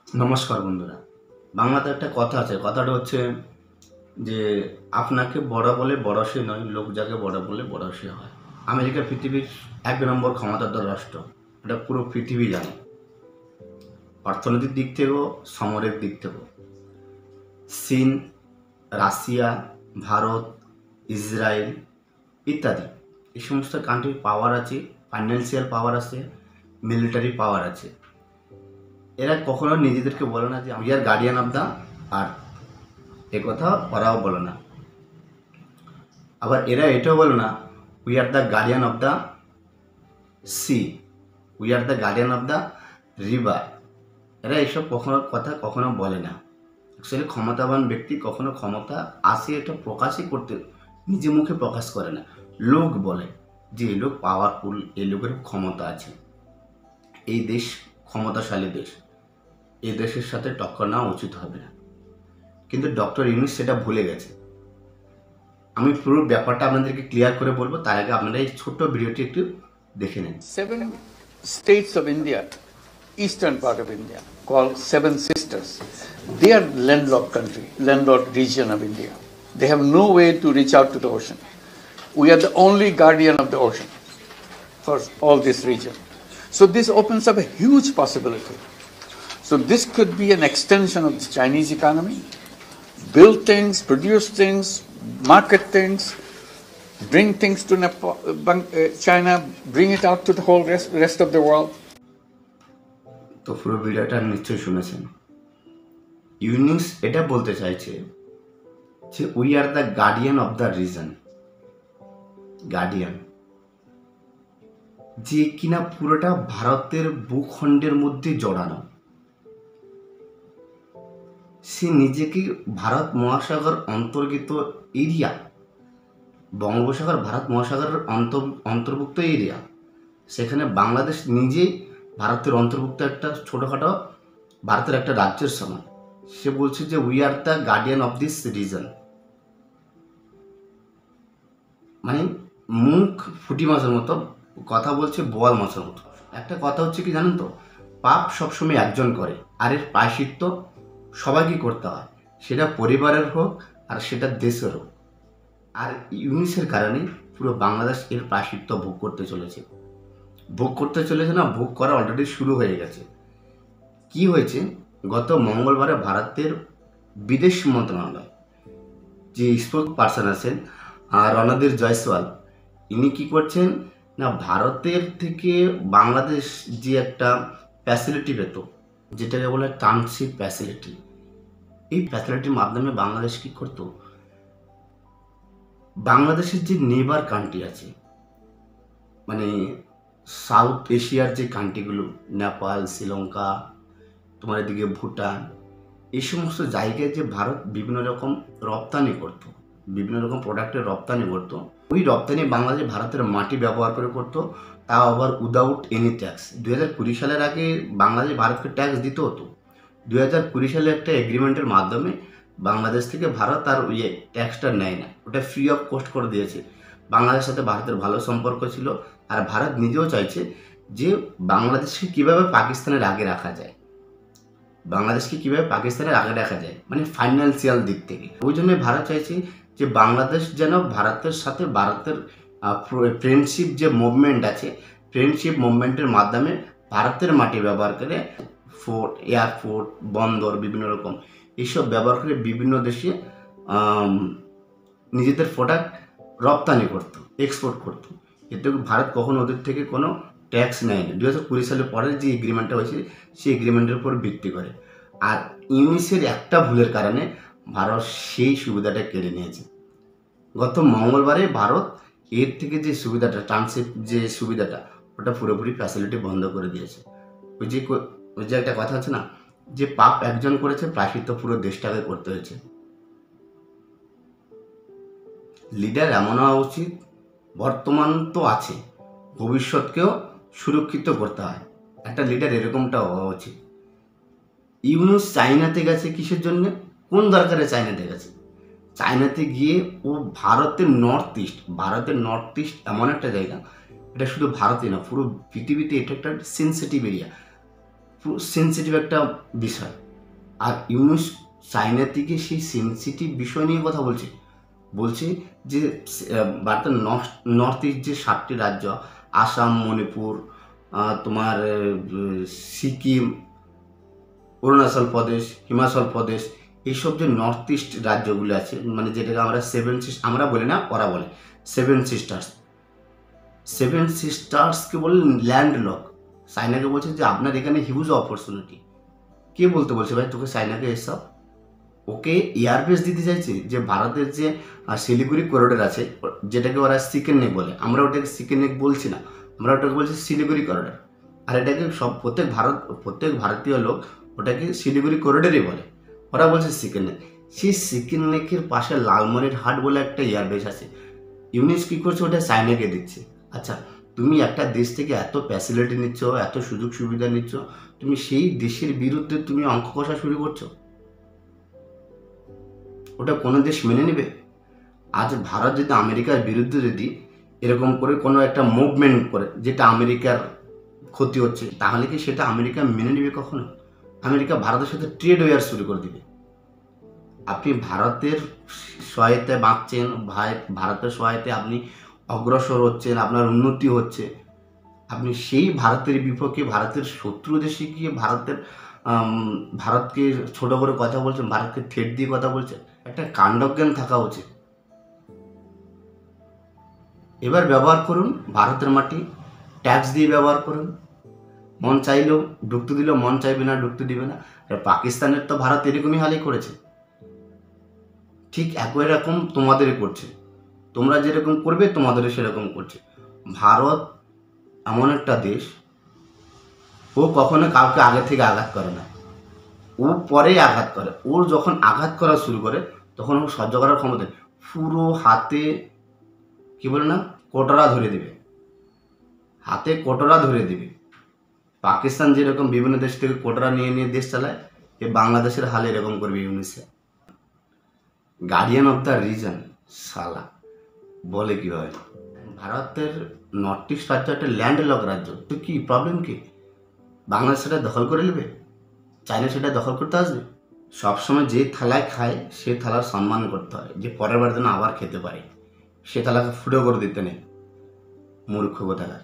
নমস্কার বন্ধুরা। বাংলাতে একটা কথা আছে, কথাটা হচ্ছে যে আপনাকে বড় বলে বড় সে নয়, লোক যাকে বড় বলে বড় সে হয়। আমেরিকা পৃথিবীর ১ নম্বর ক্ষমতাধর রাষ্ট্র, এটা পুরো পৃথিবী জানে। অর্থনৈতিক দিক থেকেও, সামরিক দিক থেকেও চীন, রাশিয়া, ভারত, ইসরায়েল ইত্যাদি এই সমস্ত কান্ট্রির পাওয়ার আছে, ফাইন্যান্সিয়াল পাওয়ার আছে, মিলিটারি পাওয়ার আছে। এরা কখনো নিজেদেরকে বলে না যে আমি আর গার্ডিয়ান অফ দ্য আর্থ, এ কথা ওরাও বলে না। আবার এরা এটাও বলে না we are the guardian of the sea, we are the guardian of the river. এরা এইসব কখনো বলে না। অ্যাকচুয়ালি ক্ষমতাবান ব্যক্তি কখনো ক্ষমতা আসে এটা প্রকাশই করতে নিজে মুখে প্রকাশ করে না, লোক বলে যে এই লোক পাওয়ারফুল, এই লোকের ক্ষমতা আছে, এই দেশ ক্ষমতাশালী দেশ, এই দেশের সাথে টক্কর নেওয়া উচিত হবে না। কিন্তু ডক্টর ইউনূস সেটা ভুলে গেছে। আমি পুরো ব্যাপারটা আপনাদেরকে ক্লিয়ার করে বলবো, তার আগে আপনারা এই ছোট্ট ভিডিওটি একটু দেখে নিন। 7 states of India, eastern part of India, called Seven Sisters. They are landlocked country, landlocked region of India. They have no way to reach out to the ocean. We are the only guardian of the ocean for all this region. So this opens up a huge possibility. So this could be an extension of the Chinese economy. Build things, produce things, market things, bring things to China, bring it out to the whole rest of the world. তো পুরো ভিডিওটা নিশ্চয়ই শুনেছেন। ইউনূস এটা বলতে চাইছে যে we are the guardian of the reason. Guardian যে কিনা পুরোটা ভারতের ভূখণ্ডের মধ্যে জড়ানো। সে নিজেকে ভারত মহাসাগর অন্তর্গত এরিয়া, বঙ্গোপসাগর ভারত মহাসাগরের অন্তর্ভুক্ত এরিয়া, সেখানে বাংলাদেশ নিজেই ভারতের অন্তর্ভুক্ত একটা ছোটোখাটো ভারতের একটা রাজ্যের সমান। সে বলছে যে we are the guardian of this reason. মানে মুখ ফুটি মাছের মতো কথা বলছে, বোয়াল মাছের মতো। একটা কথা হচ্ছে কি জানেন তো, পাপ সবসময় একজন করে, আর এর প্রায়শ্চিত্ত সবাইকে করতে হয়, সেটা পরিবারের হোক আর সেটা দেশের হোক। আর ইউনূসের কারণে পুরো বাংলাদেশ এর প্রায়শ্চিত্ত ভোগ করতে চলেছে না, ভোগ করা অলরেডি শুরু হয়ে গেছে। কি হয়েছে, গত মঙ্গলবারে ভারতের বিদেশ মন্ত্রণালয় যে স্পোক পার্সন আছেন রণধীর জয়সওয়াল, ইনি কি করছেন না, ভারতের থেকে বাংলাদেশ যে একটা ফ্যাসিলিটি পেত, যেটাকে বলে ট্রানশিপ ফ্যাসিলিটি, এই ফ্যাসিলিটির মাধ্যমে বাংলাদেশ কি করতো, বাংলাদেশের যে নেবার কান্ট্রি আছে, মানে সাউথ এশিয়ার যে কান্ট্রিগুলো, নেপাল, শ্রীলঙ্কা, তোমার এদিকে ভুটান, এই সমস্ত জায়গায় যে ভারত বিভিন্ন রকম রপ্তানি করতো, বিভিন্ন রকম প্রোডাক্টের রপ্তানি করতো, ওই রপ্তানি বাংলাদেশ ভারতের মাটি ব্যবহার করে করতো, তাও আবার উইদাউট এনি ট্যাক্স। 2020 সালের আগে বাংলাদেশ ভারতকে ট্যাক্স দিতে হতো। 2020 সালে একটা এগ্রিমেন্টের মাধ্যমে বাংলাদেশ থেকে ভারত আর ওই ট্যাক্সটা নেয় না, ওটা ফ্রি অফ কস্ট করে দিয়েছে। বাংলাদেশের সাথে ভারতের ভালো সম্পর্ক ছিল, আর ভারত নিজেও চাইছে যে বাংলাদেশকে কীভাবে পাকিস্তানের আগে রাখা যায়, মানে ফাইন্যান্সিয়াল দিক থেকে। ওই জন্য ভারত চাইছে যে বাংলাদেশ যেন ভারতের সাথে ভারতের ফ্রেন্ডশিপ যে মুভমেন্ট আছে, ফ্রেন্ডশিপ মুভমেন্টের মাধ্যমে ভারতের মাটি ব্যবহার করে ফোর্ট, এয়ারপোর্ট, বন্দর বিভিন্ন রকম এইসব ব্যবহার করে বিভিন্ন দেশে নিজেদের প্রোডাক্ট রপ্তানি করতো, এক্সপোর্ট করতো। এতে ভারত কখনো ওদের থেকে কোনো ট্যাক্স নেয়নি। 2020 সালের পরে যে এগ্রিমেন্টটা হয়েছে সেই এগ্রিমেন্টের উপর ভিত্তি করে। আর ইউনূসের একটা ভুলের কারণে ভারত সেই সুবিধাটা কেড়ে নিয়েছে। গত মঙ্গলবারে ভারত এর থেকে যে সুবিধাটা, ট্রানশিপ যে সুবিধাটা, ওটা পুরোপুরি ফ্যাসিলিটি বন্ধ করে দিয়েছে। ওই যে একটা কথা আছে না, যে পাপ একজন করেছে, প্রায়শ্চিত্ত পুরো দেশটাকে করতে হয়েছে। লিডার এমন হওয়া উচিত, বর্তমান তো আছে, ভবিষ্যৎকেও সুরক্ষিত করতে হয়, একটা লিডার এরকমটা হওয়া উচিত। ইউনূস চায়নাতে গেছে কিসের জন্য, কোন দরকারে চায়নাতে গেছে? চায়নাতে গিয়ে ও ভারতের নর্থ ইস্ট এমন একটা জায়গা, এটা শুধু ভারতে না, পুরো পৃথিবীতে এটা একটা সেন্সিটিভ এরিয়া। পুরো সেন্সিটিভ একটা বিষয়। আর ইউনুস চায়না থেকে সেই সেন্সিটিভ বিষয় নিয়ে কথা বলছে। বলছে যে ভারতের নর্থ ইস্ট যে 7টি রাজ্য, আসাম, মণিপুর, তোমার সিকিম, অরুণাচল প্রদেশ, হিমাচল প্রদেশ, এইসব যে নর্থ ইস্ট রাজ্যগুলো আছে, মানে যেটাকে আমরা আমরা বলি না, ওরা বলে সেভেন সিস্টার্সকে বলে ল্যান্ডলক। চায়নাকে বলছে যে আপনার এখানে হিউজ অপরচুনিটি। কে বলতে বলছে ভাই তোকে চায়নাকে এসব? ওকে এয়ারবেস দিতে চাইছে। যে ভারতের যে শিলিগুড়ি করিডোর আছে, যেটাকে ওরা চিকেন নেক বলে, আমরা ওটাকে চিকেন নেক বলছি না, আমরা ওটাকে বলছি শিলিগুড়ি করিডোর। আর এটাকে প্রত্যেক ভারতীয় লোক ওটাকে শিলিগুড়ি করিডোরই বলে, ওরা বলছে চিকেন নেক। সেই চিকেন নেকের পাশে লালমনির হাট বলে একটা এয়ারবেস আছে। ইউনিস কী করছে, ওটা চায়নাকে দিচ্ছে। আচ্ছা, তুমি একটা দেশ থেকে এত ফ্যাসিলিটি নিচ্ছ, এত সুযোগ সুবিধা নিচ্ছ, তুমি সেই দেশের বিরুদ্ধে তুমি অঙ্ক কষা শুরু করছো? ওটা কোনো দেশ মেনে নেবে? আজ ভারত যদি আমেরিকার বিরুদ্ধে যদি এরকম করে কোনো একটা মুভমেন্ট করে যেটা আমেরিকার ক্ষতি হচ্ছে, তাহলে কি সেটা আমেরিকা মেনে নেবে কখনো? আমেরিকা ভারতের সাথে ট্রেড ওয়ার শুরু করে দিবে। আপনি ভারতের সহায়তায় বাঁচছেন, ভারতের সহায়তায় আপনি অগ্রসর হচ্ছেন, আপনার উন্নতি হচ্ছে, আপনি সেই ভারতের বিপক্ষে ভারতের শত্রু দেশে গিয়ে ভারতকে ছোট করে কথা বলছেন, ভারতকে থ্রেট দিয়ে কথা বলছেন। একটা কাণ্ডজ্ঞান থাকা উচিত। এবার ব্যবহার করুন ভারতের মাটি, ট্যাক্স দিয়ে ব্যবহার করুন। মন চাইলেও ঢুকতে দিল, মন চাইবে না ঢুকতে দিবে না। আর পাকিস্তানের তো ভারত এরকমই হালই করেছে, ঠিক একই রকম তোমাদের করছে। তোমরা যেরকম করবে তোমাদেরও সেরকম করছে। ভারত এমন একটা দেশ, ও কখনো কাউকে আগে থেকে আঘাত করে না, ও পরেই আঘাত করে। ওর যখন আঘাত করা শুরু করে তখন ও সহ্য করার ক্ষমতা নেই। পুরো হাতে কি বলে না, কোটরা ধরে দেবে, হাতে কোটরা ধরে দেবে। পাকিস্তান যেরকম বিভিন্ন দেশ থেকে কোটরা নিয়ে নিয়ে দেশ চালায়, এ বাংলাদেশের হাল এরকম করবে ইউনিসে। গার্ডিয়ান অফ দ্য রিজন সালা বলে কীভাবে? ভারতের নর্থ ইস্ট রাজ্য একটা ল্যান্ডলক রাজ্য, তো কি প্রবলেম কি? বাংলাদেশ সেটা দখল করে নেবে, চাইলে সেটা দখল করতে আসবে? সবসময় যে থালায় খায় সে থালার সম্মান করতে হয়, যে পরের বার যেন আবার খেতে পারে, সে থালাকে ফুটো করে দিতে নেই। মূর্খ কোথাকার।